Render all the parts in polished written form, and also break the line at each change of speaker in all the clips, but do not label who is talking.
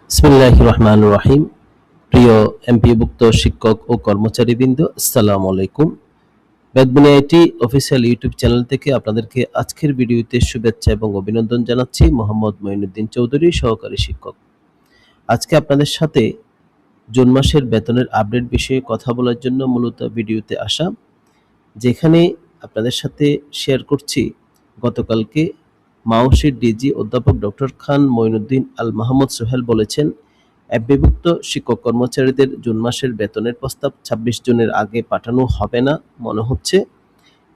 বিসমিল্লাহির রহমানির রহিম। প্রিয় এমপিভুক্ত শিক্ষক ও কর্মচারীবৃন্দ, আসসালামু আলাইকুম। বেদবুনি আইটি অফিসিয়াল ইউটিউব চ্যানেল থেকে আপনাদেরকে আজকের ভিডিওতে শুভেচ্ছা এবং অভিনন্দন জানাচ্ছি। মোহাম্মদ মঈনুদ্দিন চৌধুরী, সহকারী শিক্ষক। আজকে আপনাদের সাথে জুন মাসের বেতনের আপডেট বিষয়ে কথা বলার জন্য মূলত ভিডিওতে আসা, যেখানে আপনাদের সাথে শেয়ার করছি গতকালকে মাওসির ডিজি অধ্যাপক ডক্টর খান মঈনুদ্দিন আল মাহমুদ সোহেল বলেছেন, এমপিভুক্ত শিক্ষক কর্মচারীদের জুন মাসের বেতনের প্রস্তাব ২৬ জুনের আগে পাঠানো হবে না মনে হচ্ছে,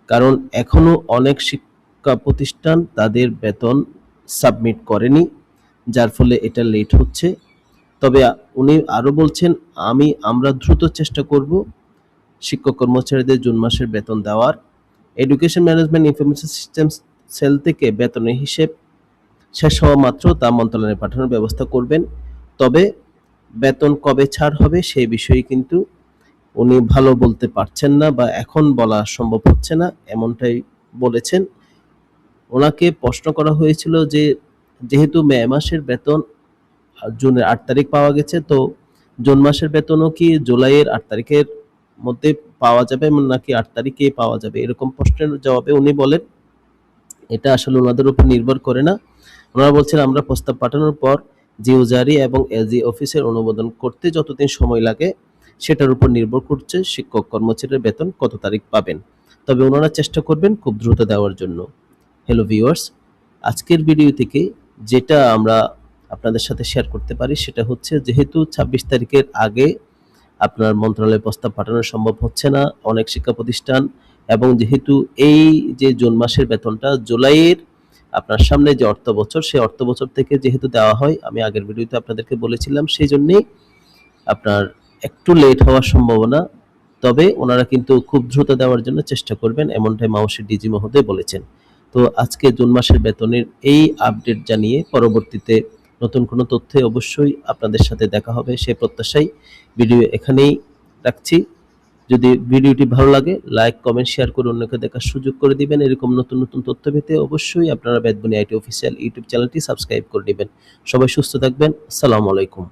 কারণ এখনো অনেক শিক্ষা প্রতিষ্ঠান তাদের বেতন সাবমিট করেনি, যার ফলে এটা লেট হচ্ছে। তবে উনি আরও বলছেন, আমরা দ্রুত চেষ্টা করব শিক্ষক কর্মচারীদের জুন মাসের বেতন দেওয়ার। Education management information system cell থেকে বেতনের হিসেব শেষ হওয়া মাত্র তা মন্ত্রণালয়ে পাঠানোর ব্যবস্থা করবেন। তবে বেতন কবে ছাড় হবে সেই বিষয়ে কিন্তু উনি ভালো বলতে পারছেন না, বা এখন বলা সম্ভব হচ্ছে না, এমনটাই বলেছেন। ওনাকে প্রশ্ন করা হয়েছিল যে, যেহেতু মে মাসের বেতন জুনের ৮ তারিখ পাওয়া গেছে, তো জুন মাসের বেতনও কি জুলাইয়ের ৮ তারিখের মধ্যে পাওয়া যাবে নাকি ৮ তারিখে পাওয়া যাবে, এরকম প্রশ্নের জবাবে উনি বলেন, এটা আসলে ওনাদের উপর নির্ভর করে না। ওনারা বলছেন, আমরা প্রস্তাব পাঠানোর পর জিওজারি এবং এলজি অফিসের অনুমোদন করতে যতদিন সময় লাগে সেটার উপর নির্ভর করছে শিক্ষক কর্মচারীর বেতন কত তারিখ পাবেন। তবে ওনারা চেষ্টা করবেন খুব দ্রুত দেওয়ার জন্য। হ্যালো ভিউয়ার্স, আজকের ভিডিও থেকে যেটা আমরা আপনাদের সাথে শেয়ার করতে পারি সেটা হচ্ছে, যেহেতু ২৬ তারিখের আগে আপনার মন্ত্রণালয়ে প্রস্তাব পাঠানো সম্ভব হচ্ছে না অনেক শিক্ষা প্রতিষ্ঠান, এবং যেহেতু এই যে জুন মাসের বেতনটা জুলাইয়ের আপনার সামনে যে অর্থ বছর, সেই অর্থ বছর থেকে যেহেতু দেওয়া হয়, আমি আগের ভিডিওতে আপনাদেরকে বলেছিলাম, সেই জন্যেই আপনার একটু লেট হওয়ার সম্ভাবনা। তবে ওনারা কিন্তু খুব দ্রুত দেওয়ার জন্য চেষ্টা করবেন, এমনটাই মাওসির ডিজি মহোদয় বলেছেন। তো আজকে জুন মাসের বেতনের এই আপডেট জানিয়ে পরবর্তীতে নতুন কোনো তথ্যে অবশ্যই আপনাদের সাথে দেখা হবে সে প্রত্যাশায় ভিডিও এখানেই রাখছি। যদি ভিডিওটি ভালো লাগে, লাইক, কমেন্ট, শেয়ার করে অন্যকে দেখার সুযোগ করে দিবেন। এরকম নতুন নতুন তথ্য পেতে অবশ্যই আপনারা বেদবুনি আইটি অফিসিয়াল ইউটিউব চ্যানেলটি সাবস্ক্রাইব করে নেবেন। সবাই সুস্থ থাকবেন। আসসালামু আলাইকুম।